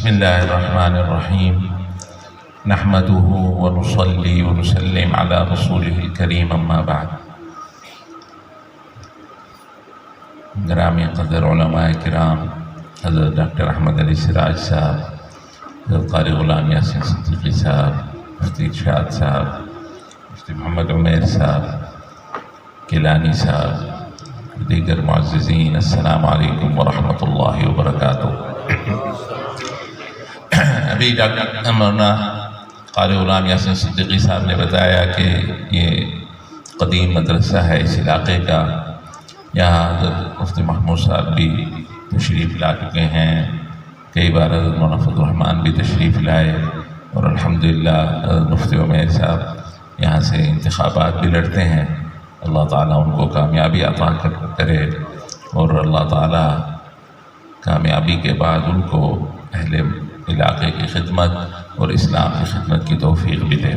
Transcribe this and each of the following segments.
بسم الله الرحمن الرحيم نحمده ونصلي ونسلم على رسوله الكريم أما بعد. گرامی قدر علماء کرام، حضرت ڈاکٹر احمد علی سراج صاحب، حضرت قاری غلام یاسین صدیقی صاحب، مفتی ارشاد صاحب، مفتی محمد عمیر صاحب، کیلانی صاحب، دیگر معززین، السلام علیکم ورحمۃ اللہ وبرکاتہ۔ ابھی ڈاکٹر مولانا قاری غلام یاسین صدیقی صاحب نے بتایا کہ یہ قدیم مدرسہ ہے اس علاقے کا، یہاں حضرت مفتی محمود صاحب بھی تشریف لا چکے ہیں، کئی بار حضرت مولانا فضل الرحمان بھی تشریف لائے، اور الحمدللہ حضرت مفتی عمیر صاحب یہاں سے انتخابات بھی لڑتے ہیں۔ اللہ تعالیٰ ان کو کامیابی عطا کرے، اور اللہ تعالیٰ کامیابی کے بعد ان کو اہل علاقے کی خدمت اور اسلام کی خدمت کی توفیق بھی دے۔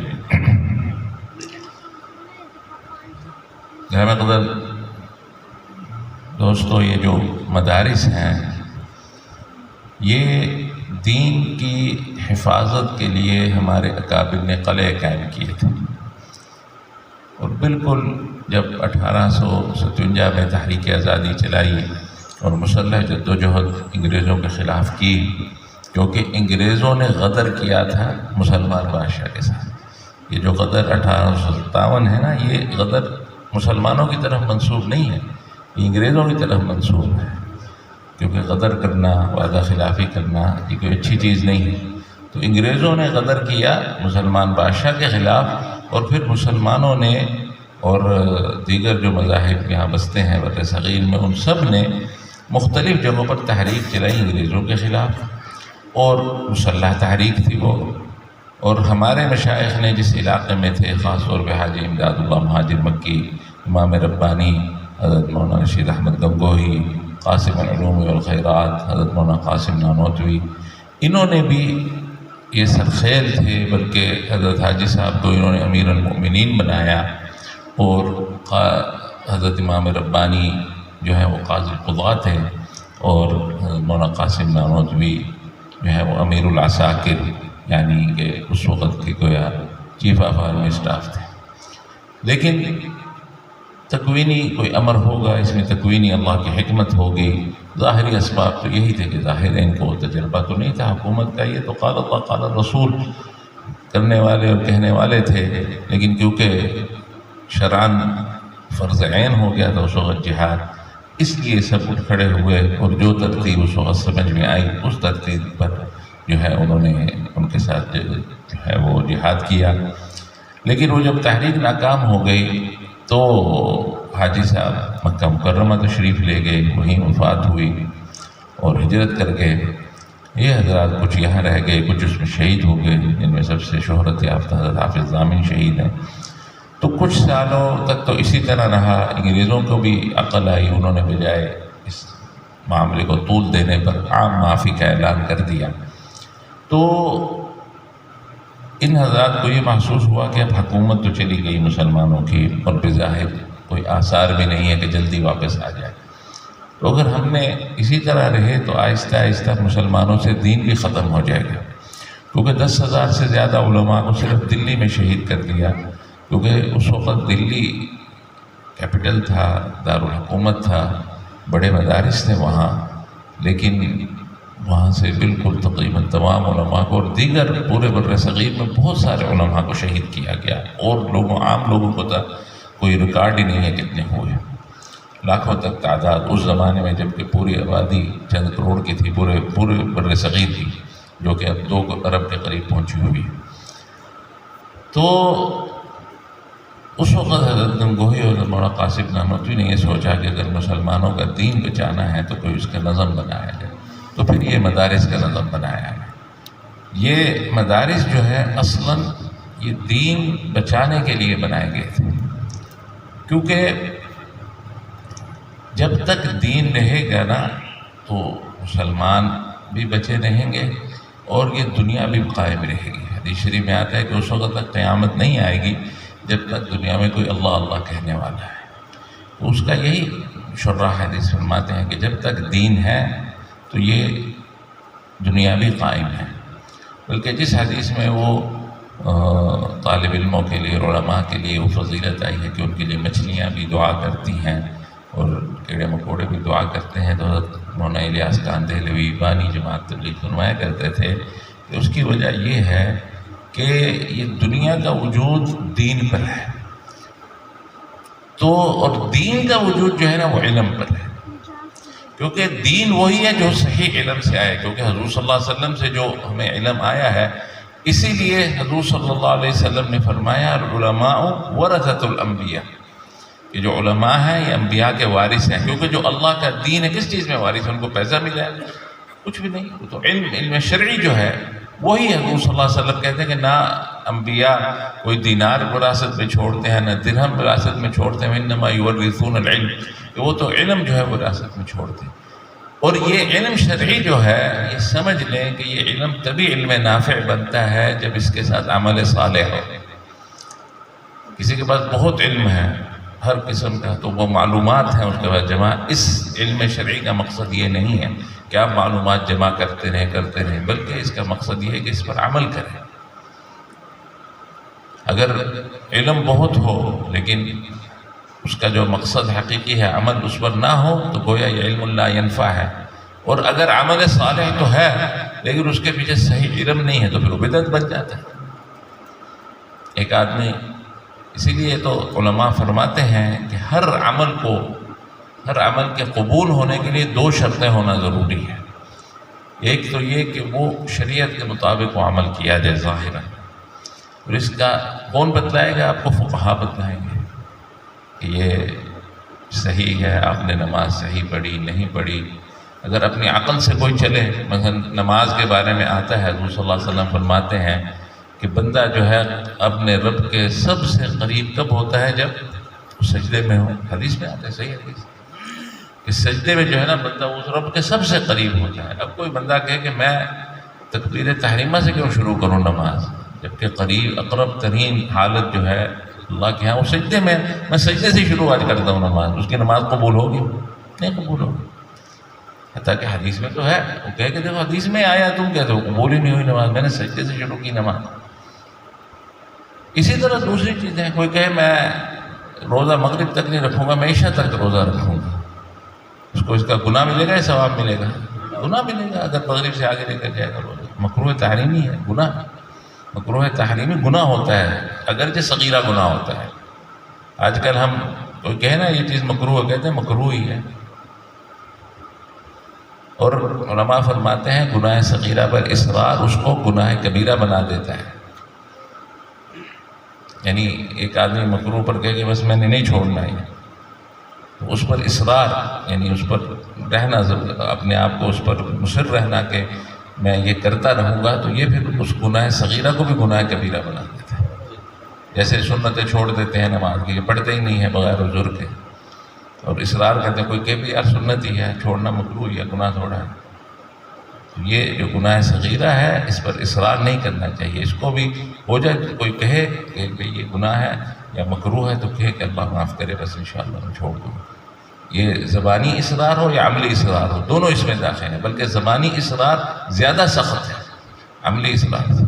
گرامی قدر دوستو، یہ جو مدارس ہیں یہ دین کی حفاظت کے لیے ہمارے اکابر نے قلعے قائم کیے تھے، اور بالکل جب 1857 میں تحریک آزادی چلائی اور مسلح جدوجہد انگریزوں کے خلاف کی، کیونکہ انگریزوں نے غدر کیا تھا مسلمان بادشاہ کے ساتھ۔ یہ جو غدر 1857 ہے نا، یہ غدر مسلمانوں کی طرف منسوب نہیں ہے، یہ انگریزوں کی طرف منسوب ہے، کیونکہ غدر کرنا، وعدہ خلافی کرنا یہ کوئی اچھی چیز نہیں ہے۔ تو انگریزوں نے غدر کیا مسلمان بادشاہ کے خلاف، اور پھر مسلمانوں نے اور دیگر جو مذاہب یہاں بستے ہیں بر صغیر میں، ان سب نے مختلف جگہوں پر تحریک چلائی انگریزوں کے خلاف، اور مسلح تحریک تھی وہ۔ اور ہمارے مشائخ نے جس علاقے میں تھے، خاص طور پہ حاجی امداد اللہ مہاجر مکی، امام ربانی، حضرت مولانا رشید احمد گنگوہی، قاسم العلوم والخیرات، حضرت مولانا قاسم نانوتوی، انہوں نے بھی یہ سرخیل تھے، بلکہ حضرت حاجی صاحب کو انہوں نے امیر المؤمنین بنایا، اور حضرت امام ربانی جو ہے وہ قاضی القضاة تھے، اور حضرت مولانا قاسم نانوتوی جو ہے وہ امیر العساکر، یعنی کہ اس وقت کے گویا چیف آف آرمی اسٹاف تھے۔ لیکن تکوینی کوئی امر ہوگا، اس میں تکوینی اللہ کی حکمت ہوگی۔ ظاہری اسباب تو یہی تھے کہ ظاہر ان کو تجربہ تو نہیں تھا حکومت کا، یہ تو قال اللہ قال الرسول کرنے والے اور کہنے والے تھے، لیکن کیونکہ شرعاً فرض عین ہو گیا تھا اس وقت جہاد، اس لیے سب اٹھ کھڑے ہوئے، اور جو ترتیب اس وقت سمجھ میں آئی اس ترتیب پر جو ہے انہوں نے ان کے ساتھ جو ہے وہ جہاد کیا۔ لیکن وہ جب تحریک ناکام ہو گئی تو حاجی صاحب مکہ مکرمہ تشریف لے گئے، وہیں وفات ہوئی، اور ہجرت کر گئے۔ یہ حضرات کچھ یہاں رہ گئے، کچھ اس میں شہید ہو گئے، جن میں سب سے شہرت یافتہ حضرت حافظ ضامن شہید ہیں۔ تو کچھ سالوں تک تو اسی طرح رہا، انگریزوں کو بھی عقل آئی، انہوں نے بجائے اس معاملے کو طول دینے پر عام معافی کا اعلان کر دیا۔ تو ان حضرات کو یہ محسوس ہوا کہ اب حکومت تو چلی گئی مسلمانوں کی، اور بظاہر کوئی آثار بھی نہیں ہے کہ جلدی واپس آ جائے، تو اگر ہم نے اسی طرح رہے تو آہستہ آہستہ مسلمانوں سے دین بھی ختم ہو جائے گا، کیونکہ 10,000 سے زیادہ علماء کو صرف دلی میں شہید کر دیا، کیونکہ اس وقت دلی کیپٹل تھا، دارالحکومت تھا، بڑے مدارس تھے وہاں، لیکن وہاں سے بالکل تقریباً تمام علماء کو، اور دیگر پورے بر صغیر میں بہت سارے علماء کو شہید کیا گیا، اور عام لوگوں کو تو کوئی ریکارڈ ہی نہیں ہے کتنے ہوئے، لاکھوں تک تعداد اس زمانے میں، جبکہ پوری آبادی چند کروڑ کی تھی پورے بر صغیر کی، جو کہ اب 2 ارب کے قریب پہنچی ہوئی ہے۔ تو اس وقت حضرت گنگوہی اور حضرت مولانا قاسم نانوتوی نے یہ سوچا کہ اگر مسلمانوں کا دین بچانا ہے تو کوئی اس کا نظم بنایا جائے، تو پھر یہ مدارس کا نظم بنایا ہے۔ یہ مدارس جو ہے اصلاً یہ دین بچانے کے لیے بنائے گئے تھے، کیونکہ جب تک دین رہے گا نا تو مسلمان بھی بچے رہیں گے، اور یہ دنیا بھی قائم رہے گی۔ حدیث شریف میں آتا ہے کہ اس وقت تک قیامت نہیں آئے گی جب تک دنیا میں کوئی اللہ اللہ کہنے والا ہے۔ تو اس کا یہی شرح حدیث فرماتے ہیں کہ جب تک دین ہے تو یہ دنیاوی قائم ہے، بلکہ جس حدیث میں وہ طالب علموں کے لیے اور علماء کے لیے وہ فضیلت آئی ہے کہ ان کے لیے مچھلیاں بھی دعا کرتی ہیں اور کیڑے مکوڑے بھی دعا کرتے ہیں، تو حضرت مولانا الیاس کاندھلوی بانی جماعت تبلیغ فرمایا کرتے تھے کہ اس کی وجہ یہ ہے کہ یہ دنیا کا وجود دین پر ہے، تو اور دین کا وجود جو ہے نا وہ علم پر ہے، کیونکہ دین وہی ہے جو صحیح علم سے آئے، کیونکہ حضور صلی اللہ علیہ وسلم سے جو ہمیں علم آیا ہے، اسی لیے حضور صلی اللہ علیہ وسلم نے فرمایا العلماء ورثۃ الانبیاء، کہ جو علماء ہیں یہ انبیاء کے وارث ہیں، کیونکہ جو اللہ کا دین ہے کس چیز میں وارث ہے؟ ان کو پیسہ ملا ہے؟ کچھ بھی نہیں، تو علم شرعی جو ہے وہی حضور صلی اللہ علیہ وسلم کہتے ہیں کہ نہ انبیاء کوئی دینار وراثت میں چھوڑتے ہیں، نہ درہم وراثت میں چھوڑتے ہیں، انما یورثون العلم، کہ وہ تو علم جو ہے وراثت میں چھوڑتے ہیں۔ اور یہ علم شرعی جو ہے یہ سمجھ لیں کہ یہ علم تبھی علم نافع بنتا ہے جب اس کے ساتھ عمل صالح ہو۔ کسی کے پاس بہت علم ہے ہر قسم کا، تو وہ معلومات ہیں اس کے بعد جمع، اس علم شرعی کا مقصد یہ نہیں ہے کہ آپ معلومات جمع کرتے رہیں، بلکہ اس کا مقصد یہ ہے کہ اس پر عمل کریں۔ اگر علم بہت ہو لیکن اس کا جو مقصد حقیقی ہے عمل اس پر نہ ہو تو گویا یہ علم لا ینفع ہے، اور اگر عمل صالح تو ہے لیکن اس کے پیچھے صحیح علم نہیں ہے تو پھر وہ بدعت بن جاتا ہے۔ ایک آدمی، اسی لیے تو علماء فرماتے ہیں کہ ہر عمل کے قبول ہونے کے لیے 2 شرطیں ہونا ضروری ہے۔ ایک تو یہ کہ وہ شریعت کے مطابق وہ عمل کیا جائے ظاہراً، اور اس کا کون بتلائے گا؟ آپ کو فقہاء بتلائیں گے کہ یہ صحیح ہے، آپ نے نماز صحیح پڑھی نہیں پڑھی۔ اگر اپنی عقل سے کوئی چلے، مثلا نماز کے بارے میں آتا ہے حضور صلی اللہ علیہ وسلم فرماتے ہیں کہ بندہ جو ہے اپنے رب کے سب سے قریب کب ہوتا ہے؟ جب سجدے میں ہو۔ حدیث میں آتا ہے، صحیح حدیث، کہ سجدے میں جو ہے نا بندہ اس رب کے سب سے قریب ہوتا ہے۔ اب کوئی بندہ کہے کہ میں تکبیر تحریمہ سے کیوں شروع کروں نماز، جبکہ قریب اقرب ترین حالت جو ہے اللہ کے ہاں وہ سجدے میں سجدے سے شروع آج کرتا ہوں نماز، اس کی نماز قبول ہوگی؟ نہیں قبول ہوگی، حتیٰ کہ حدیث میں تو ہے، وہ کہے کہ دیکھو حدیث میں آیا، تم کہتے ہو قبول ہی نہیں ہوئی نماز، میں نے سجدے سے شروع کی نماز۔ اسی طرح دوسری چیزیں، کوئی کہے میں روزہ مغرب تک نہیں رکھوں گا، میں عشاء تک روزہ رکھوں گا، اس کو اس کا گناہ ملے گا یا ثواب ملے گا؟ گناہ ملے گا اگر مغرب سے آگے لے کر جائے گا روزہ۔ مکروہ تحریمی ہے، گناہ، مکروہ تحریمی گناہ ہوتا ہے، اگرچہ صغیرہ گناہ ہوتا ہے۔ آج کل ہم کوئی کہے نا یہ چیز مکروہ ہے، کہتے ہیں مکروہ ہی ہے، اور علماء فرماتے ہیں گناہ صغیرہ پر اصرار اس کو گناہ کبیرہ بنا دیتا ہے۔ یعنی ایک آدمی مکروہ پر کہے کہ بس میں نے نہیں چھوڑنا ہے، تو اس پر اصرار یعنی اس پر رہنا، اپنے آپ کو اس پر مصر رہنا کہ میں یہ کرتا رہوں گا، تو یہ پھر اس گناہ صغیرہ کو بھی گناہ کبیرہ بنا دیتا ہے۔ جیسے سنتیں چھوڑ دیتے ہیں نماز کی، پڑھتے ہی نہیں ہیں بغیر عذر کے، اور اصرار کرتے ہیں، کوئی کہ بھی یار سنت ہی ہے، چھوڑنا مکروہ ہے، گناہ تھوڑا ہے۔ یہ جو گناہ صغیرہ ہے اس پر اصرار نہیں کرنا چاہیے، اس کو بھی ہو جائے کوئی کہے کہ یہ گناہ ہے یا مکروہ ہے تو کہے کہ اللہ معاف کرے، بس انشاءاللہ میں چھوڑ دوں۔ یہ زبانی اصرار ہو یا عملی اصرار ہو، دونوں اس میں داخل ہیں، بلکہ زبانی اصرار زیادہ سخت ہے عملی اصرار سے۔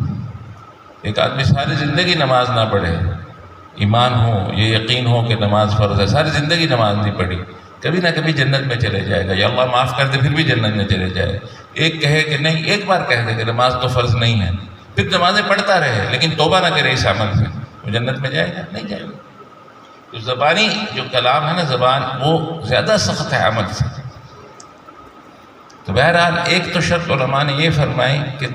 ایک آدمی ساری زندگی نماز نہ پڑھے، ایمان ہو، یہ یقین ہو کہ نماز فرض ہے، ساری زندگی نماز نہیں پڑھی، کبھی نہ کبھی جنت میں چلے جائے گا، یا اللہ معاف کر دے پھر بھی جنت میں چلے جائے گا۔ ایک کہے کہ نہیں، ایک بار کہہ دے کہ نماز تو فرض نہیں ہے، پھر نمازیں پڑھتا رہے لیکن توبہ نہ کرے اس عمل سے، وہ جنت میں جائے گا؟ نہیں جائے گا۔ تو زبانی جو کلام ہے نا، زبان وہ زیادہ سخت ہے عمل سے۔ تو بہرحال ایک تو شرط علماء نے یہ فرمائی کہ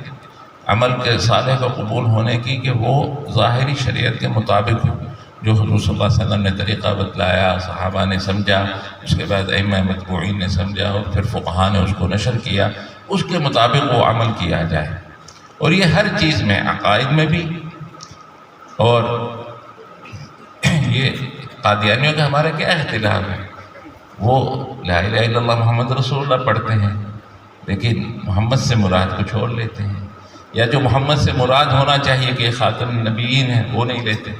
عمل کے صالح کا قبول ہونے کی کہ وہ ظاہری شریعت کے مطابق ہو، جو حضور صلی اللہ علیہ وسلم نے طریقہ بتلایا، صحابہ نے سمجھا، اس کے بعد ائمہ متبوعین نے سمجھا، اور پھر فقہاء نے اس کو نشر کیا، اس کے مطابق وہ عمل کیا جائے۔ اور یہ ہر چیز میں، عقائد میں بھی، اور یہ قادیانیوں کا ہمارا کیا اختلاف ہے، وہ لا الہ الا اللہ محمد رسول اللہ پڑھتے ہیں لیکن محمد سے مراد کو چھوڑ لیتے ہیں، یا جو محمد سے مراد ہونا چاہیے کہ خاتم النبیین ہے وہ نہیں لیتے۔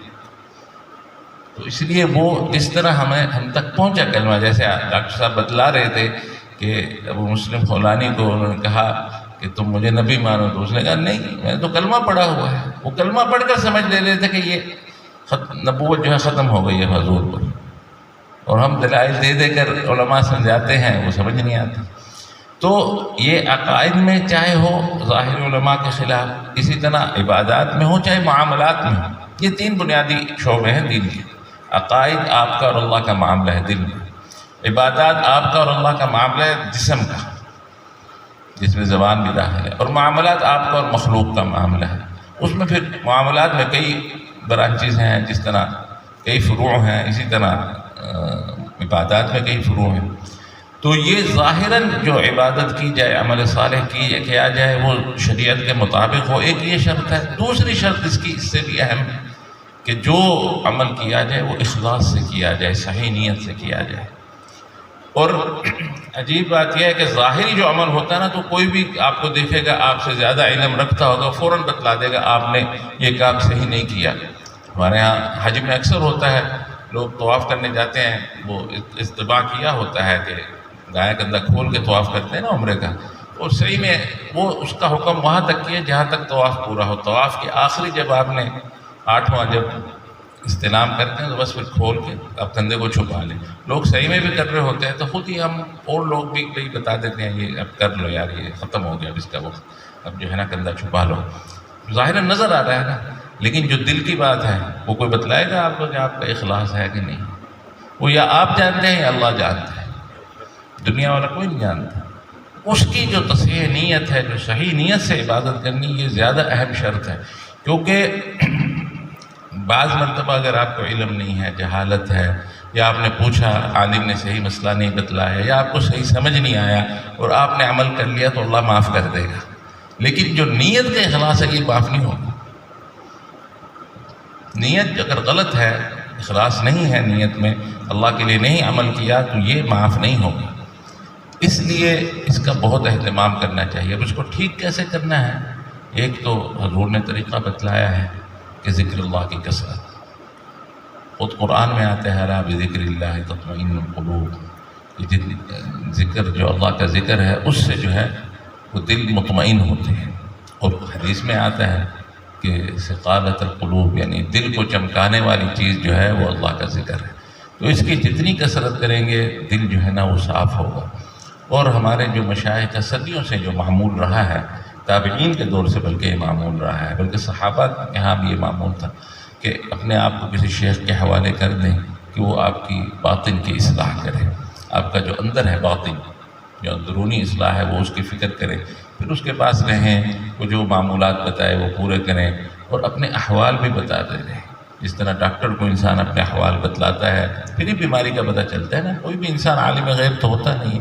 تو اس لیے وہ جس طرح ہم تک پہنچا کلمہ، جیسے ڈاکٹر صاحب بتلا رہے تھے کہ ابو مسلم خولانی کو انہوں نے کہا کہ تم مجھے نبی مانو، تو اس نے کہا نہیں، میں نے تو کلمہ پڑھا ہوا ہے۔ وہ کلمہ پڑھ کر سمجھ لے لیتے کہ یہ نبوت جو ہے ختم ہو گئی ہے حضور پر، اور ہم دلائل دے دے کر علماء سمجھاتے ہیں، وہ سمجھ نہیں آتی۔ تو یہ عقائد میں چاہے ہو ظاہر علماء کے خلاف، اسی طرح عبادات میں ہو چاہے معاملات میں ہو، یہ تین بنیادی شعبے ہیں دین کے۔ عقائد آپ کا اور اللہ کا معاملہ ہے دل میں، عبادات آپ کا اور اللہ کا معاملہ ہے جسم کا، جس میں زبان بھی داخل ہے، اور معاملات آپ کا اور مخلوق کا معاملہ ہے۔ اس میں پھر معاملات میں کئی برانچز ہیں، جس طرح کئی فروع ہیں، اسی طرح عبادات میں کئی فروع ہیں۔ تو یہ ظاہراً جو عبادت کی جائے، عمل صالح کیا جائے، وہ شریعت کے مطابق ہو، ایک یہ شرط ہے۔ دوسری شرط اس کی اس سے بھی اہم ہے کہ جو عمل کیا جائے وہ اخلاص سے کیا جائے، صحیح نیت سے کیا جائے۔ اور عجیب بات یہ ہے کہ ظاہری جو عمل ہوتا ہے نا، تو کوئی بھی آپ کو دیکھے گا آپ سے زیادہ علم رکھتا ہوگا، فوراً بتلا دے گا آپ نے یہ کام صحیح نہیں کیا۔ ہمارے ہاں حج میں اکثر ہوتا ہے، لوگ طواف کرنے جاتے ہیں، وہ استباع کیا ہوتا ہے کہ گائے کندھا کھول کے طواف کرتے ہیں نا عمرے کا، اور صحیح میں وہ اس کا حکم وہاں تک کیا جہاں تک طواف پورا ہو۔ طواف کے آخری جب آپ نے 8واں جب استلام کرتے ہیں تو بس پھر کھول کے آپ کندھے کو چھپا لیں۔ لوگ صحیح میں بھی کر رہے ہوتے ہیں تو خود ہی ہم اور لوگ بھی کئی بتا دیتے ہیں یہ اب کر لو یار، یہ ختم ہو گیا اب اس کا وقت، اب جو ہے نا کندھا چھپا لو۔ ظاہراً نظر آ رہا ہے نا، لیکن جو دل کی بات ہے وہ کوئی بتلائے گا آپ کو کہ آپ کا اخلاص ہے کہ نہیں؟ وہ یا آپ جانتے ہیں یا اللہ جانتا ہے، دنیا والا کوئی نہیں جانتا۔ اس کی جو تصحیح نیت ہے، جو صحیح نیت سے عبادت کرنی، یہ زیادہ اہم شرط ہے۔ کیونکہ بعض مرتبہ اگر آپ کو علم نہیں ہے، جہالت ہے، یا آپ نے پوچھا عالم نے صحیح مسئلہ نہیں بتلایا، یا آپ کو صحیح سمجھ نہیں آیا اور آپ نے عمل کر لیا، تو اللہ معاف کر دے گا۔ لیکن جو نیت کا اخلاص ہے یہ معاف نہیں ہوگا۔ نیت اگر غلط ہے، اخلاص نہیں ہے نیت میں، اللہ کے لیے نہیں عمل کیا، تو یہ معاف نہیں ہوگا۔ اس لیے اس کا بہت اہتمام کرنا چاہیے۔ اب اس کو ٹھیک کیسے کرنا ہے؟ ایک تو حضور نے طریقہ بتلایا ہے کہ ذکر اللہ کی کثرت، خود قرآن میں آتا ہے الا بذکر اللہ تطمئن القلوب، کہ ذکر جو اللہ کا ذکر ہے اس سے جو ہے وہ دل مطمئن ہوتے ہیں۔ اور حدیث میں آتا ہے کہ ثقالۃ القلوب، یعنی دل کو چمکانے والی چیز جو ہے وہ اللہ کا ذکر ہے۔ تو اس کی جتنی کثرت کریں گے دل جو ہے نا وہ صاف ہوگا۔ اور ہمارے جو مشائخ کا صدیوں سے جو معمول رہا ہے، تابعین کے دور سے بلکہ یہ معمول رہا ہے، بلکہ صحابہ کے ہاں بھی یہ معمول تھا کہ اپنے آپ کو کسی شیخ کے حوالے کر دیں کہ وہ آپ کی باطن کی اصلاح کرے، آپ کا جو اندر ہے باطن، جو اندرونی اصلاح ہے وہ اس کی فکر کریں، پھر اس کے پاس رہیں، وہ جو معمولات بتائے وہ پورے کریں، اور اپنے احوال بھی بتاتے رہیں۔ جس طرح ڈاکٹر کو انسان اپنے احوال بتلاتا ہے، پھر ہی بیماری کا پتہ چلتا ہے نا۔ کوئی بھی انسان عالم غیب تو ہوتا نہیں،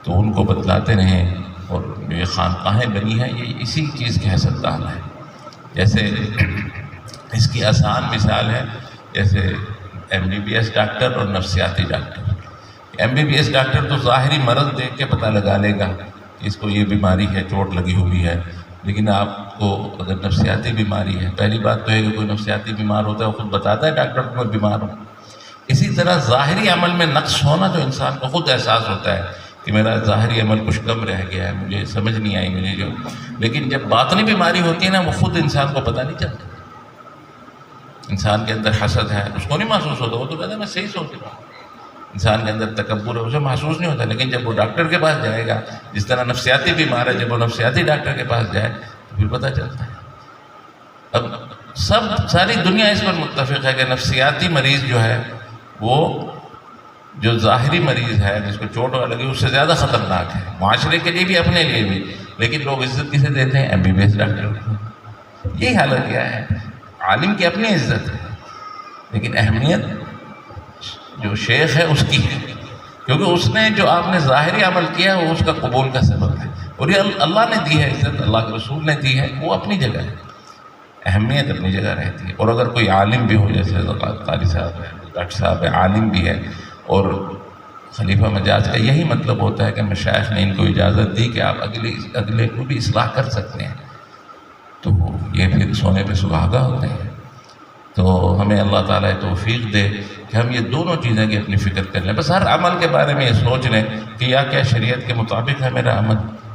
تو ان کو بتلاتے رہیں۔ اور جو یہ خانقاہیں بنی ہیں یہ اسی چیز کے حسدان ہے۔ جیسے اس کی آسان مثال ہے، جیسے MBBS ڈاکٹر اور نفسیاتی ڈاکٹر۔ MBBS ڈاکٹر تو ظاہری مرض دیکھ کے پتہ لگا لے گا کہ اس کو یہ بیماری ہے، چوٹ لگی ہوئی ہے، لیکن آپ کو اگر نفسیاتی بیماری ہے، پہلی بات تو ہے کہ کوئی نفسیاتی بیمار ہوتا ہے وہ خود بتاتا ہے ڈاکٹر کو میں بیمار ہوں۔ اسی طرح ظاہری عمل میں نقص ہونا جو انسان کو خود احساس ہوتا ہے کہ میرا ظاہری عمل کچھ کم رہ گیا ہے، مجھے سمجھ نہیں آئی مجھے جو، لیکن جب باطنی بیماری ہوتی ہے نا وہ خود انسان کو پتہ نہیں چلتا۔ انسان کے اندر حسد ہے، اس کو نہیں محسوس ہوتا، وہ تو کہتا ہے میں صحیح سوچ رہا ہوں۔ انسان کے اندر تکبر ہے، اسے محسوس نہیں ہوتا، لیکن جب وہ ڈاکٹر کے پاس جائے گا، جس طرح نفسیاتی بیمار ہے، جب وہ نفسیاتی ڈاکٹر کے پاس جائے تو پھر پتہ چلتا ہے۔ اب ساری دنیا اس پر متفق ہے کہ نفسیاتی مریض جو ہے وہ جو ظاہری مریض ہے جس کو چوٹ لگی اس سے زیادہ خطرناک ہے، معاشرے کے لیے بھی اپنے لیے بھی۔ لیکن لوگ عزت کسے دیتے ہیں؟ MBBS ڈاکٹر کو۔ یہی حالت کیا ہے، عالم کی اپنی عزت ہے لیکن اہمیت جو شیخ ہے اس کی ہے، کیونکہ اس نے جو آپ نے ظاہری عمل کیا وہ اس کا قبول کا سبب ہے، اور یہ اللہ نے دی ہے عزت، اللہ کے رسول نے دی ہے، وہ اپنی جگہ ہے، اہمیت اپنی جگہ رہتی ہے۔ اور اگر کوئی عالم بھی ہو، جیسے قاری صاحب ہے، ڈاکٹر صاحب ہے، عالم بھی ہے، اور خلیفہ مجاز کا یہی مطلب ہوتا ہے کہ مشائخ نے ان کو اجازت دی کہ آپ اگلے کو بھی اصلاح کر سکتے ہیں، تو یہ پھر سونے پہ سہاگا ہوتے ہیں۔ تو ہمیں اللہ تعالیٰ توفیق دے کہ ہم یہ دونوں چیزیں کی اپنی فکر کر لیں، بس ہر عمل کے بارے میں یہ سوچ لیں کہ یا کیا شریعت کے مطابق ہے میرا عمل،